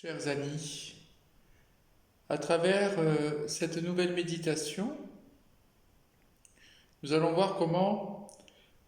Chers amis, à travers cette nouvelle méditation, nous allons voir comment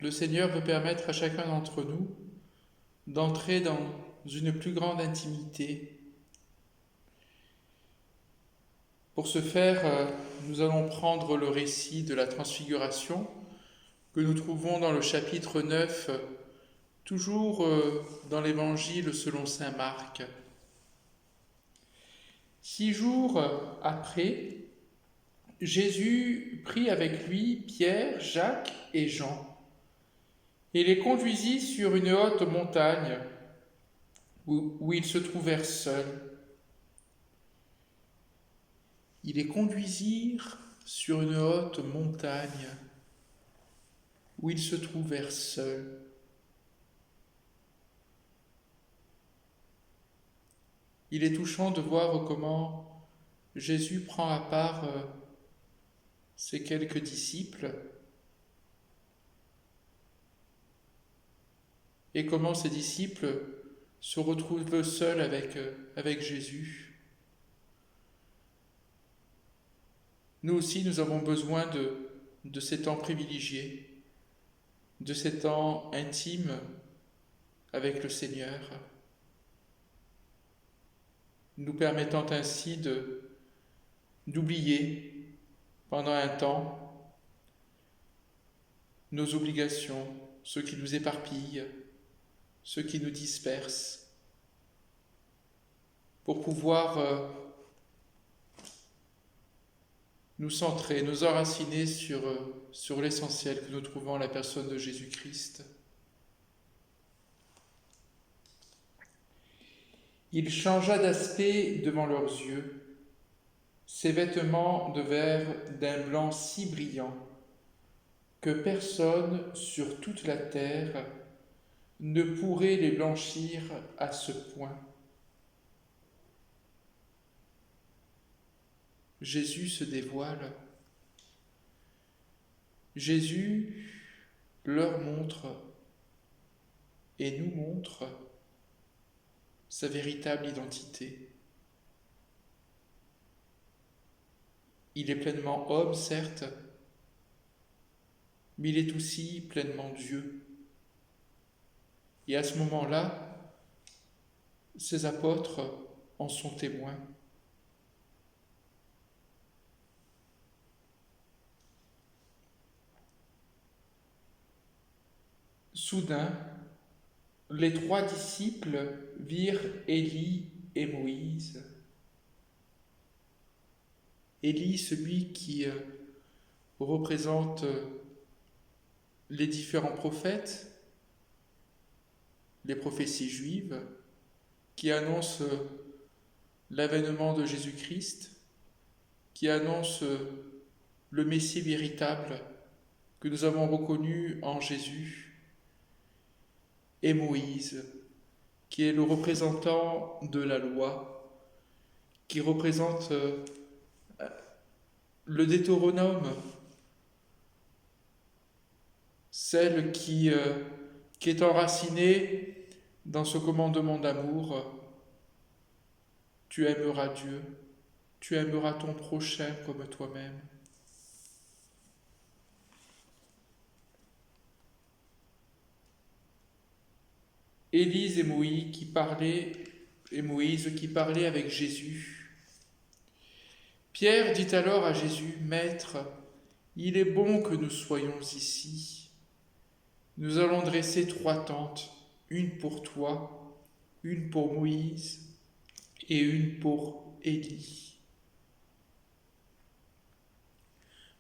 le Seigneur veut permettre à chacun d'entre nous d'entrer dans une plus grande intimité. Pour ce faire, nous allons prendre le récit de la transfiguration que nous trouvons dans le chapitre 9, toujours dans l'Évangile selon saint Marc. 6 jours après, Jésus prit avec lui Pierre, Jacques et Jean et les conduisit sur une haute montagne où ils se trouvèrent seuls. Ils les conduisirent sur une haute montagne où ils se trouvèrent seuls. Il est touchant de voir comment Jésus prend à part ses quelques disciples et comment ces disciples se retrouvent seuls avec Jésus. Nous aussi, nous avons besoin de ces temps privilégiés, de ces temps intimes avec le Seigneur, nous permettant ainsi d'oublier pendant un temps nos obligations, ce qui nous éparpille, ce qui nous disperse, pour pouvoir nous centrer, nous enraciner sur l'essentiel que nous trouvons en la personne de Jésus-Christ. Il changea d'aspect devant leurs yeux. Ses vêtements devinrent d'un blanc si brillant que personne sur toute la terre ne pourrait les blanchir à ce point. Jésus se dévoile. Jésus leur montre et nous montre sa véritable identité. Il est pleinement homme, certes, mais il est aussi pleinement Dieu. Et à ce moment-là, ses apôtres en sont témoins. Soudain, les 3 disciples virent Élie et Moïse. Élie, celui qui représente les différents prophètes, les prophéties juives, qui annoncent l'avènement de Jésus-Christ, qui annoncent le Messie véritable que nous avons reconnu en Jésus, et Moïse, qui est le représentant de la loi, qui représente le Deutéronome, celle qui est enracinée dans ce commandement d'amour. Tu aimeras Dieu, tu aimeras ton prochain comme toi-même. Élise et Moïse qui parlaient avec Jésus. Pierre dit alors à Jésus, « Maître, il est bon que nous soyons ici. Nous allons dresser 3 tentes, une pour toi, une pour Moïse et une pour Élie. »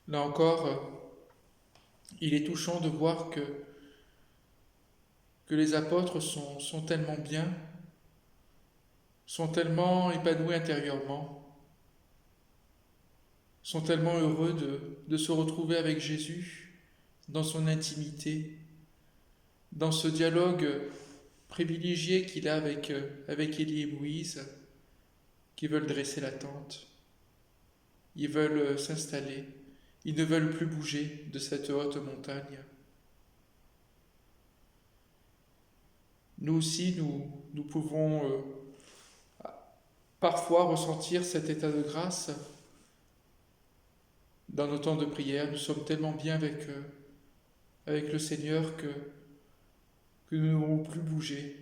Là encore, il est touchant de voir que les apôtres sont tellement bien, sont tellement épanouis intérieurement, sont tellement heureux de se retrouver avec Jésus dans son intimité, dans ce dialogue privilégié qu'il a avec Élie et Moïse, qui veulent dresser la tente. Ils veulent s'installer, ils ne veulent plus bouger de cette haute montagne. Nous aussi, nous pouvons parfois ressentir cet état de grâce dans nos temps de prière. Nous sommes tellement bien avec le Seigneur que nous ne voulons plus bouger.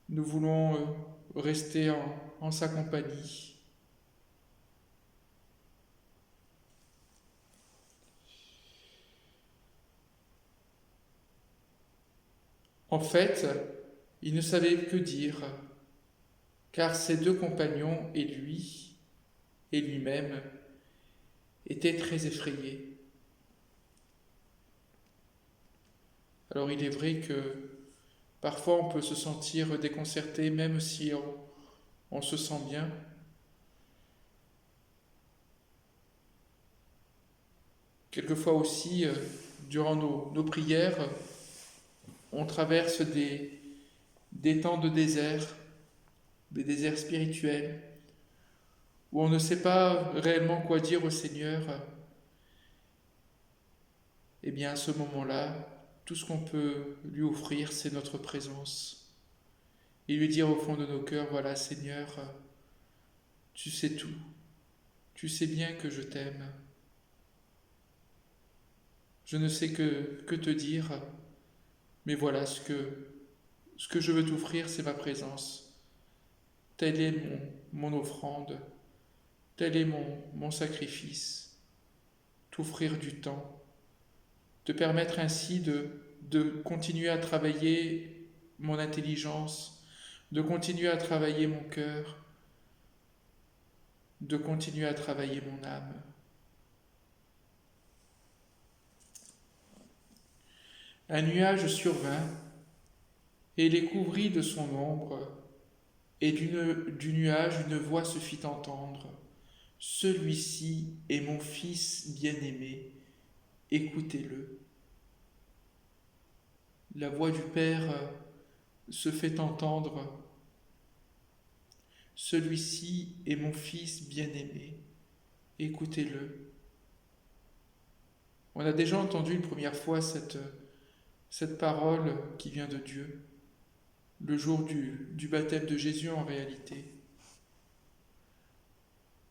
Nous voulons rester en sa compagnie. En fait, il ne savait que dire, car ses deux compagnons et lui-même étaient très effrayés. Alors il est vrai que parfois on peut se sentir déconcerté même si on se sent bien. Quelquefois aussi, durant nos prières, on traverse des temps de désert, des déserts spirituels, où on ne sait pas réellement quoi dire au Seigneur. Eh bien à ce moment-là, tout ce qu'on peut lui offrir, c'est notre présence. Et lui dire au fond de nos cœurs, voilà Seigneur, tu sais tout, tu sais bien que je t'aime. Je ne sais que te dire, mais voilà ce que je veux t'offrir, c'est ma présence. Telle est mon offrande, tel est mon sacrifice. T'offrir du temps, te permettre ainsi de continuer à travailler mon intelligence, de continuer à travailler mon cœur, de continuer à travailler mon âme. Un nuage survint et les couvrit de son ombre, et du nuage une voix se fit entendre. Celui-ci est mon fils bien-aimé, écoutez-le. La voix du Père se fait entendre. Celui-ci est mon fils bien-aimé, écoutez-le. On a déjà entendu une première fois cette parole qui vient de Dieu, le jour du baptême de Jésus en réalité,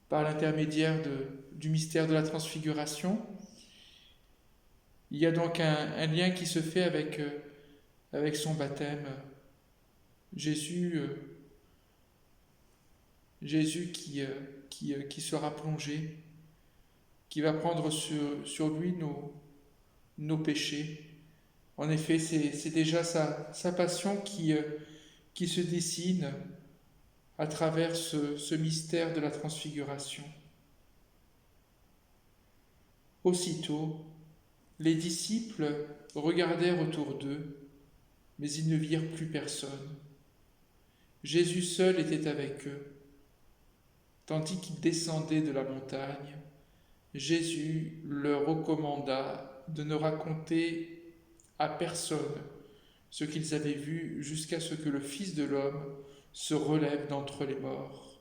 par l'intermédiaire du mystère de la transfiguration. Il y a donc un lien qui se fait avec son baptême. Jésus, Jésus qui sera plongé, qui va prendre sur lui nos péchés. En effet, c'est déjà sa passion qui se dessine à travers ce mystère de la transfiguration. Aussitôt, les disciples regardèrent autour d'eux, mais ils ne virent plus personne. Jésus seul était avec eux. Tandis qu'ils descendaient de la montagne, Jésus leur recommanda de ne raconter à personne ce qu'ils avaient vu jusqu'à ce que le Fils de l'homme se relève d'entre les morts.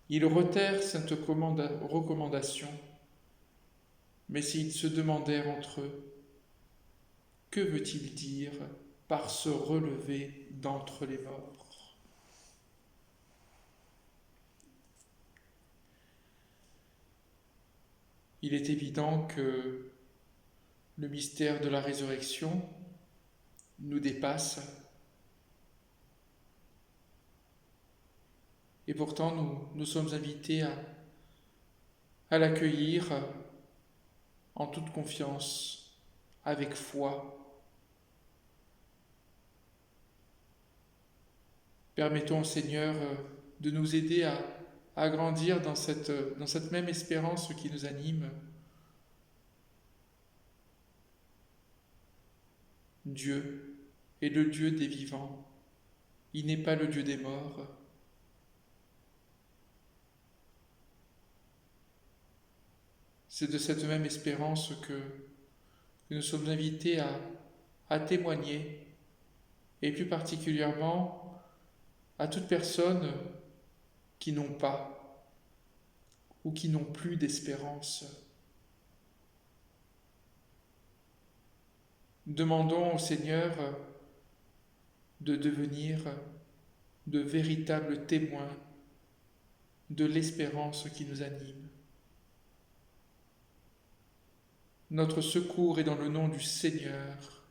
Ils retinrent cette recommandation, mais ils se demandèrent entre eux, que veut-il dire par se relever d'entre les morts? Il est évident que le mystère de la résurrection nous dépasse et pourtant nous sommes invités à l'accueillir en toute confiance, avec foi. Permettons au Seigneur de nous aider à grandir dans cette même espérance qui nous anime. Dieu est le Dieu des vivants, il n'est pas le Dieu des morts. C'est de cette même espérance que nous sommes invités à témoigner, et plus particulièrement à toute personne qui n'ont pas ou qui n'ont plus d'espérance. Demandons au Seigneur de devenir de véritables témoins de l'espérance qui nous anime. Notre secours est dans le nom du Seigneur,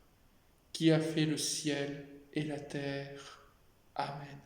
qui a fait le ciel et la terre. Amen.